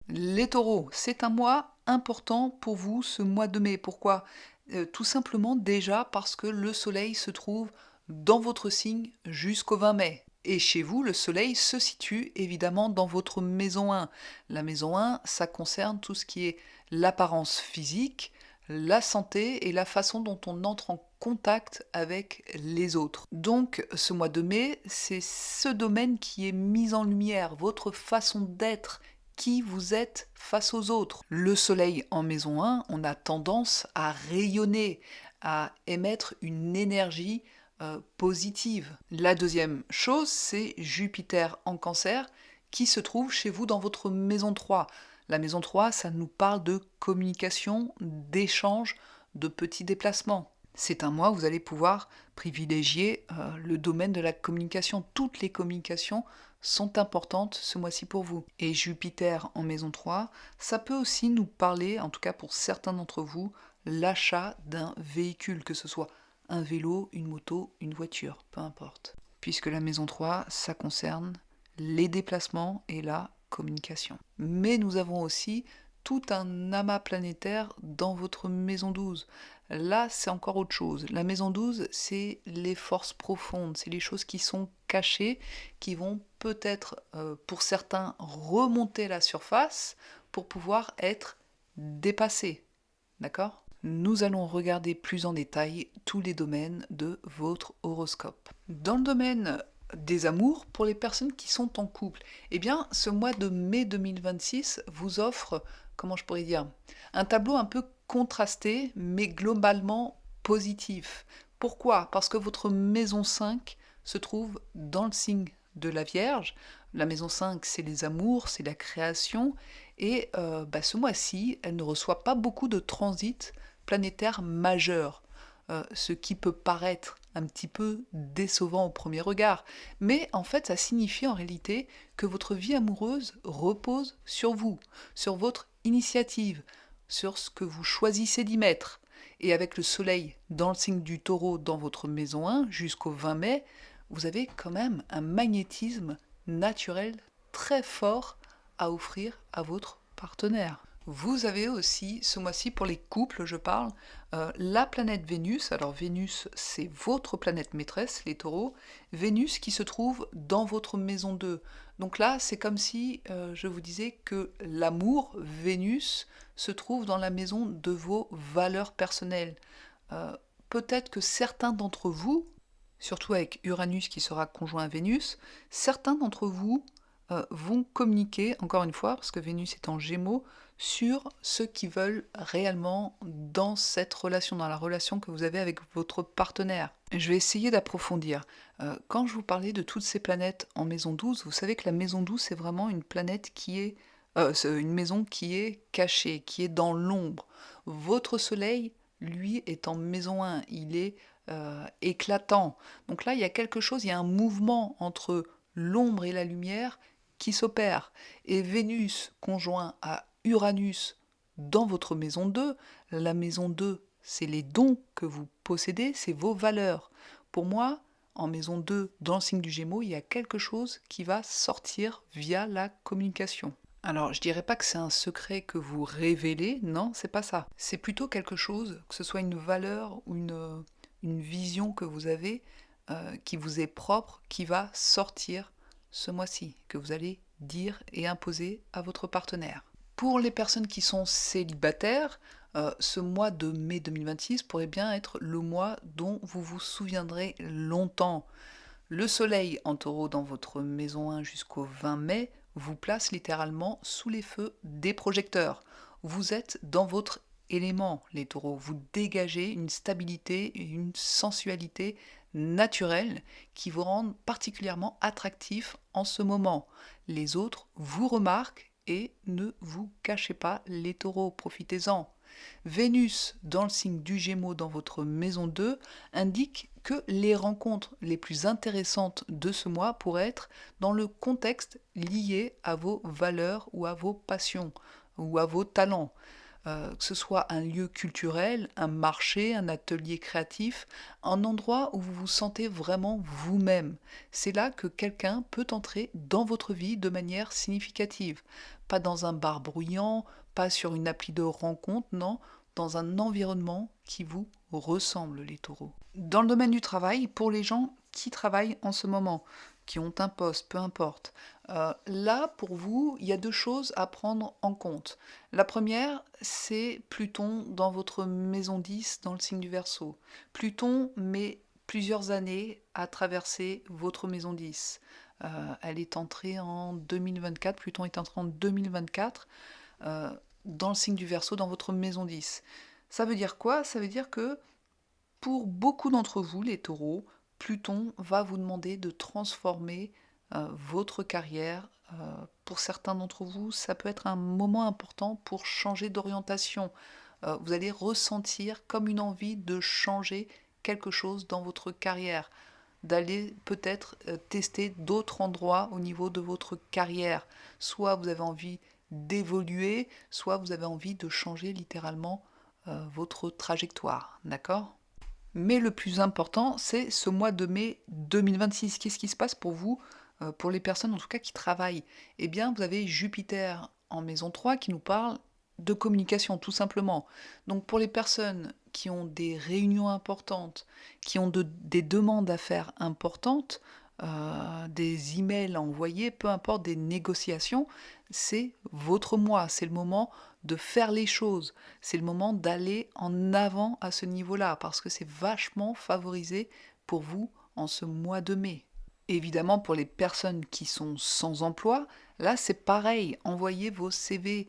Les taureaux, c'est un mois important pour vous, ce mois de mai. Pourquoi? Tout simplement déjà parce que le soleil se trouve dans votre signe jusqu'au 20 mai. Et chez vous, le soleil se situe évidemment dans votre maison 1. La maison 1, ça concerne tout ce qui est l'apparence physique, la santé et la façon dont on entre en contact avec les autres. Donc ce mois de mai, c'est ce domaine qui est mis en lumière, votre façon d'être, qui vous êtes face aux autres. Le soleil en maison 1, on a tendance à rayonner, à émettre une énergie positive. La deuxième chose, c'est Jupiter en cancer qui se trouve chez vous dans votre maison 3. La maison 3, ça nous parle de communication, d'échange, de petits déplacements. C'est un mois où vous allez pouvoir privilégier le domaine de la communication. Toutes les communications sont importantes ce mois-ci pour vous. Et Jupiter en maison 3, ça peut aussi nous parler, en tout cas pour certains d'entre vous, l'achat d'un véhicule, que ce soit un vélo, une moto, une voiture, peu importe. Puisque la maison 3, ça concerne les déplacements et la communication. Mais nous avons aussi tout un amas planétaire dans votre maison 12. Là, c'est encore autre chose. La maison 12, c'est les forces profondes, c'est les choses qui sont cachées, qui vont peut-être, pour certains, remonter à la surface pour pouvoir être dépassées. D'accord? Nous allons regarder plus en détail tous les domaines de votre horoscope. Dans le domaine des amours, pour les personnes qui sont en couple, eh bien, ce mois de mai 2026 vous offre, comment je pourrais dire, un tableau un peu contrasté, mais globalement positif. Pourquoi? Parce que votre maison 5 se trouve dans le signe de la Vierge. La maison 5, c'est les amours, c'est la création. Et ce mois-ci, elle ne reçoit pas beaucoup de transits planétaires majeurs, ce qui peut paraître un petit peu décevant au premier regard. Mais en fait, ça signifie en réalité que votre vie amoureuse repose sur vous, sur votre initiative, sur ce que vous choisissez d'y mettre. Et avec le soleil dans le signe du taureau dans votre maison 1 jusqu'au 20 mai, vous avez quand même un magnétisme naturel très fort à offrir à votre partenaire. Vous avez aussi, ce mois-ci, pour les couples, je parle, la planète Vénus. Alors Vénus, c'est votre planète maîtresse, les taureaux. Vénus qui se trouve dans votre maison 2. Donc là, c'est comme si je vous disais que l'amour, Vénus, se trouve dans la maison de vos valeurs personnelles. Peut-être que certains d'entre vous, surtout avec Uranus qui sera conjoint à Vénus, certains d'entre vous vont communiquer, encore une fois, parce que Vénus est en Gémeaux, sur ce qu'ils veulent réellement dans cette relation, dans la relation que vous avez avec votre partenaire. Je vais essayer d'approfondir. Quand je vous parlais de toutes ces planètes en maison 12, vous savez que la maison 12, c'est vraiment une planète qui est... c'est une maison qui est cachée, qui est dans l'ombre. Votre soleil, lui, est en maison 1, il est éclatant. Donc là, il y a quelque chose, il y a un mouvement entre l'ombre et la lumière qui s'opère. Et Vénus conjoint à Uranus dans votre maison 2, la maison 2, c'est les dons que vous possédez, c'est vos valeurs. Pour moi, en maison 2, dans le signe du Gémeaux, il y a quelque chose qui va sortir via la communication. Alors, je dirais pas que c'est un secret que vous révélez, non, c'est pas ça. C'est plutôt quelque chose, que ce soit une valeur ou une vision que vous avez, qui vous est propre, qui va sortir ce mois-ci, que vous allez dire et imposer à votre partenaire. Pour les personnes qui sont célibataires, ce mois de mai 2026 pourrait bien être le mois dont vous vous souviendrez longtemps. Le soleil en taureau dans votre maison 1 jusqu'au 20 mai vous place littéralement sous les feux des projecteurs. Vous êtes dans votre élément, les taureaux. Vous dégagez une stabilité et une sensualité naturelle qui vous rendent particulièrement attractif en ce moment. Les autres vous remarquent et ne vous cachez pas, les taureaux, profitez-en. Vénus dans le signe du Gémeaux dans votre maison 2 indique que les rencontres les plus intéressantes de ce mois pourraient être dans le contexte lié à vos valeurs ou à vos passions ou à vos talents. que ce soit un lieu culturel, un marché, un atelier créatif, un endroit où vous vous sentez vraiment vous-même. C'est là que quelqu'un peut entrer dans votre vie de manière significative. Pas dans un bar bruyant, pas sur une appli de rencontre, non, dans un environnement qui vous ressemble, les taureaux. Dans le domaine du travail, pour les gens qui travaillent en ce moment, qui ont un poste, peu importe, là, pour vous, il y a deux choses à prendre en compte. La première, c'est Pluton dans votre maison 10 dans le signe du Verseau. Pluton met plusieurs années à traverser votre maison 10. Elle est entrée en 2024, Pluton est entré en 2024 dans le signe du Verseau, dans votre maison 10. Ça veut dire quoi? Ça veut dire que pour beaucoup d'entre vous, les taureaux, Pluton va vous demander de transformer votre carrière. Pour certains d'entre vous, ça peut être un moment important pour changer d'orientation. Vous allez ressentir comme une envie de changer quelque chose dans votre carrière, d'aller peut-être tester d'autres endroits au niveau de votre carrière. Soit vous avez envie d'évoluer, soit vous avez envie de changer littéralement votre trajectoire. D'accord? Mais le plus important, c'est ce mois de mai 2026. Qu'est-ce qui se passe pour vous, pour les personnes en tout cas qui travaillent? Eh bien, vous avez Jupiter en maison 3 qui nous parle de communication, tout simplement. Donc pour les personnes qui ont des réunions importantes, qui ont des demandes à faire importantes, des emails à envoyer, peu importe, des négociations, c'est votre mois, c'est le moment de faire les choses, c'est le moment d'aller en avant à ce niveau-là, parce que c'est vachement favorisé pour vous en ce mois de mai. Évidemment, pour les personnes qui sont sans emploi, là c'est pareil, envoyez vos CV.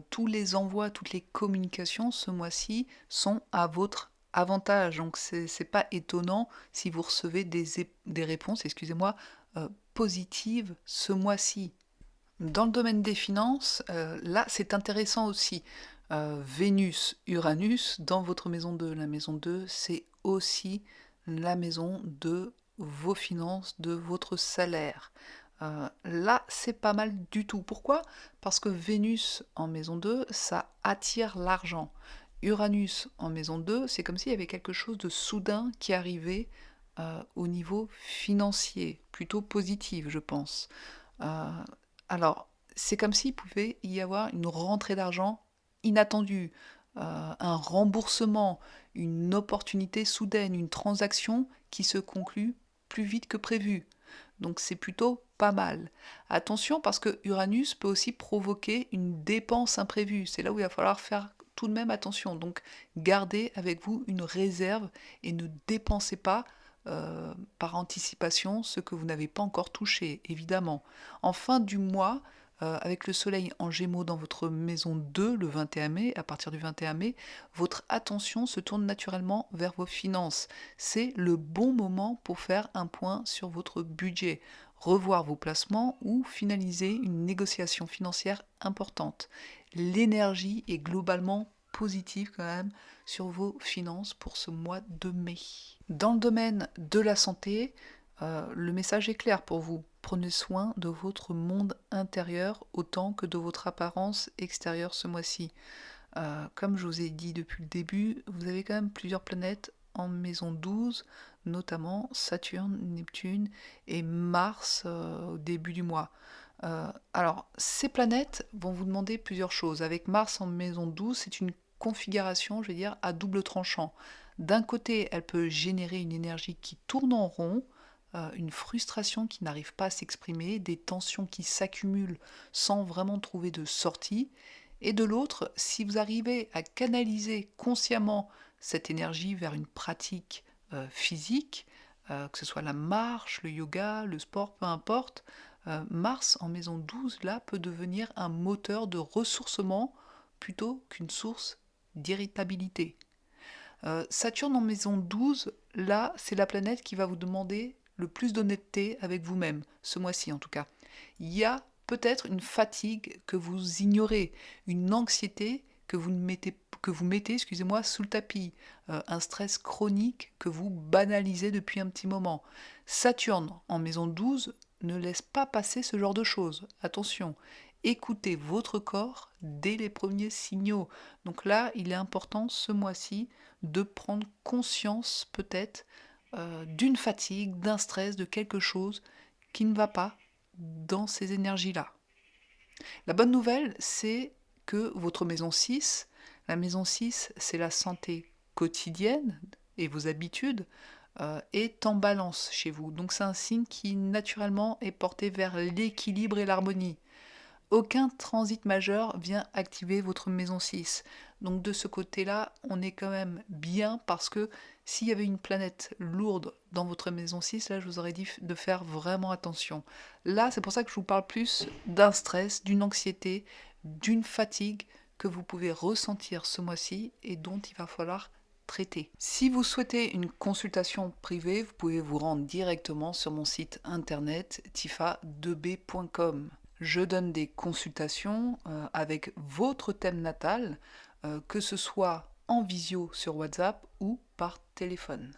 Tous les envois, toutes les communications ce mois-ci sont à votre avantage. Donc c'est pas étonnant si vous recevez des réponses, excusez-moi, positives ce mois-ci. Dans le domaine des finances, là, c'est intéressant aussi. Vénus-Uranus, dans votre maison 2, la maison 2, c'est aussi la maison de vos finances, de votre salaire. Là, c'est pas mal du tout. Pourquoi? Parce que Vénus en maison 2, ça attire l'argent. Uranus en maison 2, c'est comme s'il y avait quelque chose de soudain qui arrivait au niveau financier, plutôt positif, je pense. Euh, alors, c'est comme s'il pouvait y avoir une rentrée d'argent inattendue, un remboursement, une opportunité soudaine, une transaction qui se conclut plus vite que prévu. Donc c'est plutôt pas mal. Attention parce que Uranus peut aussi provoquer une dépense imprévue. C'est là où il va falloir faire tout de même attention. Donc gardez avec vous une réserve et ne dépensez pas par anticipation ce que vous n'avez pas encore touché, évidemment. En fin du mois, avec le soleil en gémeaux dans votre maison 2 le 21 mai, à partir du 21 mai, votre attention se tourne naturellement vers vos finances. C'est le bon moment pour faire un point sur votre budget, revoir vos placements ou finaliser une négociation financière importante. L'énergie est globalement positive quand même sur vos finances pour ce mois de mai. Dans le domaine de la santé, le message est clair pour vous. Prenez soin de votre monde intérieur autant que de votre apparence extérieure ce mois-ci. Comme je vous ai dit depuis le début, vous avez quand même plusieurs planètes en maison 12, notamment Saturne, Neptune et Mars au début du mois. Alors, ces planètes vont vous demander plusieurs choses. Avec Mars en maison 12, c'est une configuration, je vais dire, à double tranchant. D'un côté, elle peut générer une énergie qui tourne en rond, une frustration qui n'arrive pas à s'exprimer, des tensions qui s'accumulent sans vraiment trouver de sortie. Et de l'autre, si vous arrivez à canaliser consciemment cette énergie vers une pratique physique, que ce soit la marche, le yoga, le sport, peu importe, Mars en maison 12, là, peut devenir un moteur de ressourcement plutôt qu'une source d'irritabilité. Saturne en maison 12, là, c'est la planète qui va vous demander le plus d'honnêteté avec vous-même, ce mois-ci en tout cas. Il y a peut-être une fatigue que vous ignorez, une anxiété que vous mettez, excusez-moi, sous le tapis, un stress chronique que vous banalisez depuis un petit moment. Saturne en maison 12 ne laisse pas passer ce genre de choses, attention. écoutez votre corps dès les premiers signaux. Donc là, il est important ce mois-ci de prendre conscience peut-être d'une fatigue, d'un stress, de quelque chose qui ne va pas dans ces énergies-là. La bonne nouvelle, c'est que votre maison 6, la maison 6, c'est la santé quotidienne et vos habitudes, est en balance chez vous. Donc c'est un signe qui naturellement est porté vers l'équilibre et l'harmonie. Aucun transit majeur vient activer votre maison 6. Donc de ce côté-là, on est quand même bien parce que s'il y avait une planète lourde dans votre maison 6, là je vous aurais dit de faire vraiment attention. Là, c'est pour ça que je vous parle plus d'un stress, d'une anxiété, d'une fatigue que vous pouvez ressentir ce mois-ci et dont il va falloir traiter. Si vous souhaitez une consultation privée, vous pouvez vous rendre directement sur mon site internet tifa2b.com. Je donne des consultations avec votre thème natal, que ce soit en visio sur WhatsApp ou par téléphone.